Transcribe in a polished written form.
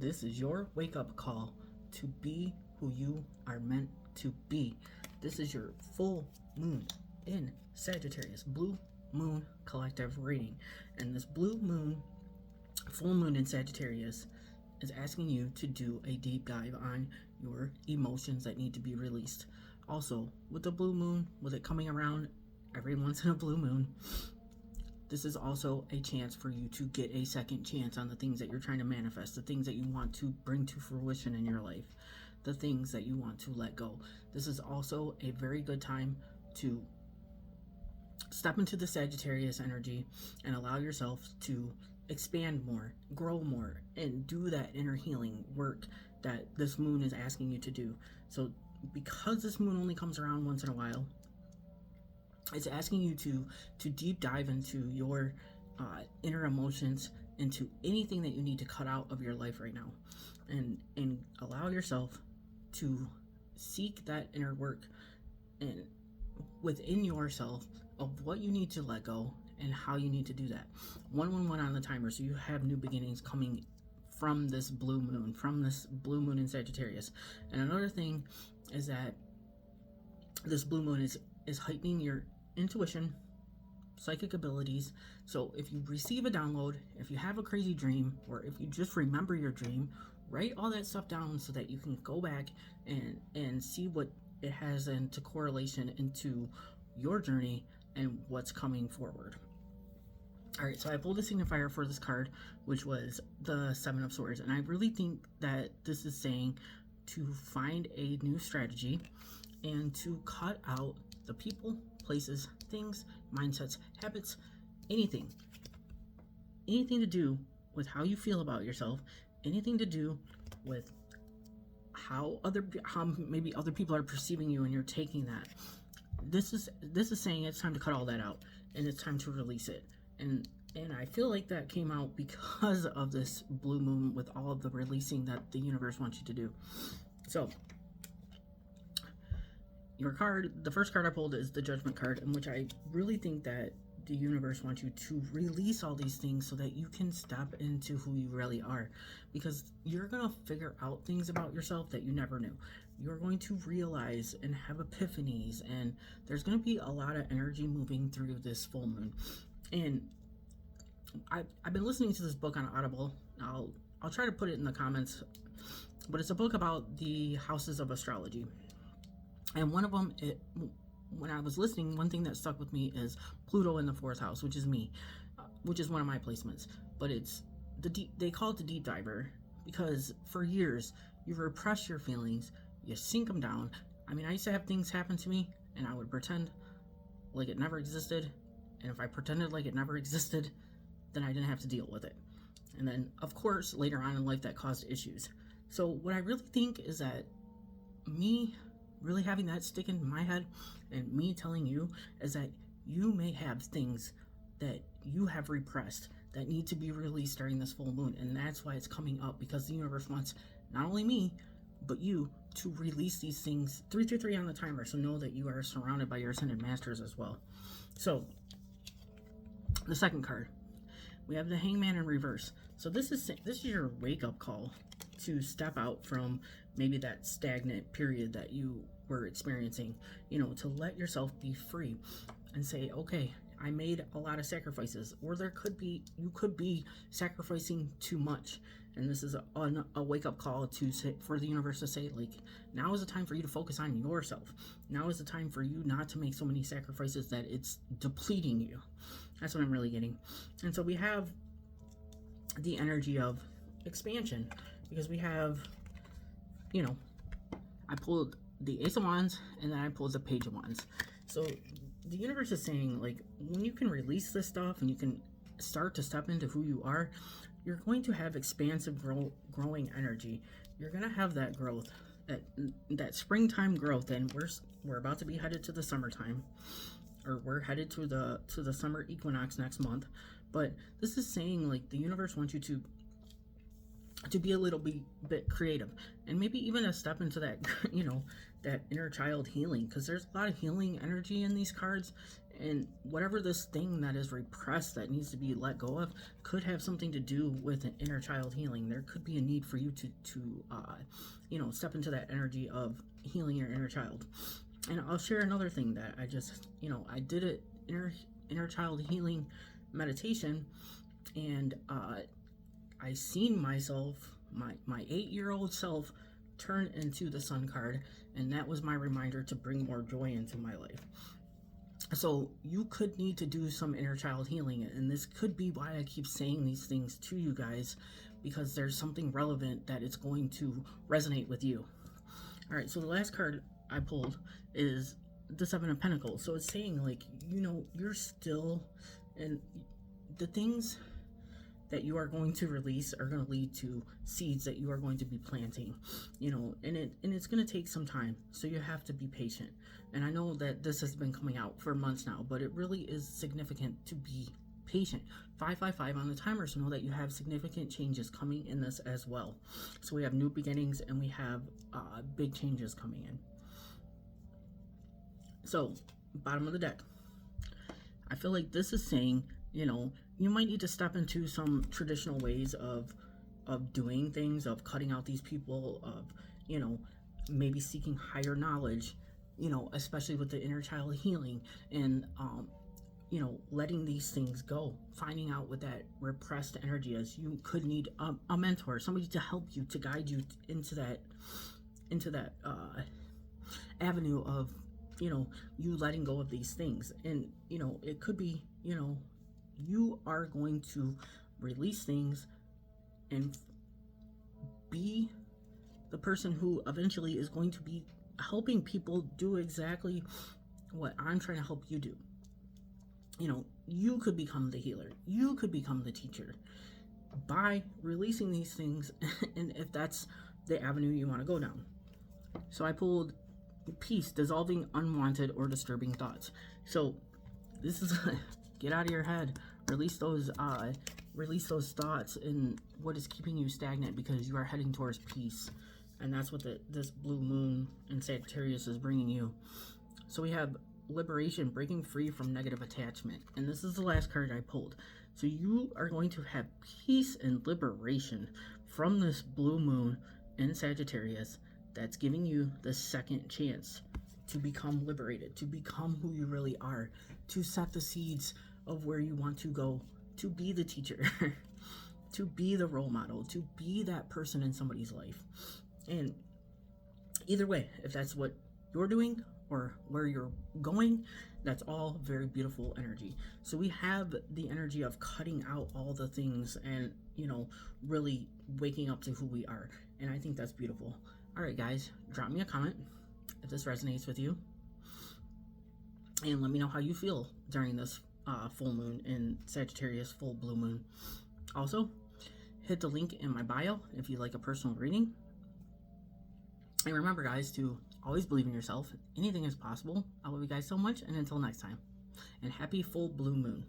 This is your wake-up call to be who you are meant to be. This is your full moon in Sagittarius, blue moon collective reading. And this blue moon, full moon in Sagittarius, is asking you to do a deep dive on your emotions that need to be released. Also, with the blue moon, with it coming around every once in a blue moon, this is also a chance for you to get a second chance on the things that you're trying to manifest, the things that you want to bring to fruition in your life, the things that you want to let go. This is also a very good time to step into the Sagittarius energy and allow yourself to expand more, grow more, and do that inner healing work that this moon is asking you to do. So because this moon only comes around once in a while, it's asking you to deep dive into your inner emotions, into anything that you need to cut out of your life right now, and allow yourself to seek that inner work and within yourself of what you need to let go and how you need to do that. 111 on the timer, so you have new beginnings coming from this blue moon in Sagittarius. And another thing is that this blue moon is heightening your intuition, psychic abilities. So if you receive a download, if you have a crazy dream, or if you just remember your dream, write all that stuff down so that you can go back and see what it has into correlation into your journey and what's coming forward. All right, so I pulled a signifier for this card, which was the Seven of Swords, and I really think that this is saying to find a new strategy and to cut out the people, places, things, mindsets, habits, anything to do with how you feel about yourself, anything to do with how maybe other people are perceiving you, and you're taking that. This is saying it's time to cut all that out, and it's time to release it. And I feel like that came out because of this blue moon, with all of the releasing that the universe wants you to do. So your card, the first card I pulled, is the Judgment card, in which I really think that the universe wants you to release all these things so that you can step into who you really are, because you're going to figure out things about yourself that you never knew. You're going to realize and have epiphanies, and there's going to be a lot of energy moving through this full moon. And I've been listening to this book on Audible. I'll try to put it in the comments, but it's a book about the houses of astrology. And one of them, when I was listening, one thing that stuck with me is Pluto in the 4th house, which is me, which is one of my placements. But it's they call it the deep diver, because for years you repress your feelings, you sink them down. I mean, I used to have things happen to me, and I would pretend like it never existed. And if I pretended like it never existed, then I didn't have to deal with it. And then, of course, later on in life, that caused issues. So what I really think is that me really having that stick in my head, and me telling you, is that you may have things that you have repressed that need to be released during this full moon. And that's why it's coming up, because the universe wants not only me, but you to release these things. 333 on the timer, so know that you are surrounded by your ascended masters as well. So the second card, we have the Hangman in reverse. So this is your wake-up call to step out from maybe that stagnant period that you were experiencing, to let yourself be free and say, okay, I made a lot of sacrifices, or you could be sacrificing too much. And this is a wake-up call for the universe to say, like, now is the time for you to focus on yourself. Now is the time for you not to make so many sacrifices that it's depleting you. That's what I'm really getting. And so we have the energy of expansion, because we have, I pulled the Ace of Wands, and then I pulled the Page of Wands. So the universe is saying, like, when you can release this stuff and you can start to step into who you are, you're going to have expansive growing energy. You're going to have that growth, that springtime growth. And we're about to be headed to the summertime, or we're headed to the summer equinox next month. But this is saying, like, the universe wants you to be a little bit creative, and maybe even a step into that that inner child healing, because there's a lot of healing energy in these cards, and whatever this thing that is repressed that needs to be let go of could have something to do with an inner child healing. There could be a need for you to step into that energy of healing your inner child. And I'll share another thing that I just, I did an inner child healing meditation, and I seen myself, my 8-year-old self, turn into the Sun card, and that was my reminder to bring more joy into my life. So you could need to do some inner child healing, and this could be why I keep saying these things to you guys, because there's something relevant that it's going to resonate with you. All right, so the last card I pulled is the Seven of Pentacles. So it's saying, like, you're still, and the things that you are going to release are going to lead to seeds that you are going to be planting, and it's going to take some time, so you have to be patient. And I know that this has been coming out for months now, but it really is significant to be patient. 555 on the timer, so know that you have significant changes coming in this as well. So we have new beginnings, and we have big changes coming in. So bottom of the deck, I feel like this is saying, you might need to step into some traditional ways of doing things, of cutting out these people, of maybe seeking higher knowledge, especially with the inner child healing, and letting these things go, finding out what that repressed energy is. You could need a mentor, somebody to help you, to guide you into that avenue of you letting go of these things. And it could be you are going to release things and be the person who eventually is going to be helping people do exactly what I'm trying to help you do. You could become the healer, you could become the teacher by releasing these things, and if that's the avenue you want to go down. So I pulled peace, dissolving unwanted or disturbing thoughts. So this is get out of your head, release those thoughts and what is keeping you stagnant, because you are heading towards peace, and that's what this blue moon in Sagittarius is bringing you. So we have liberation, breaking free from negative attachment, and this is the last card I pulled. So you are going to have peace and liberation from this blue moon in Sagittarius that's giving you the second chance to become liberated, to become who you really are, to set the seeds of where you want to go, to be the teacher, to be the role model, to be that person in somebody's life. And either way, if that's what you're doing or where you're going, that's all very beautiful energy. So we have the energy of cutting out all the things and, really waking up to who we are. And I think that's beautiful. All right, guys, drop me a comment if this resonates with you, and let me know how you feel during this full moon in Sagittarius, full blue moon. Also, hit the link in my bio if you'd like a personal reading. And remember, guys, to always believe in yourself. Anything is possible. I love you guys so much, and until next time, and happy full blue moon.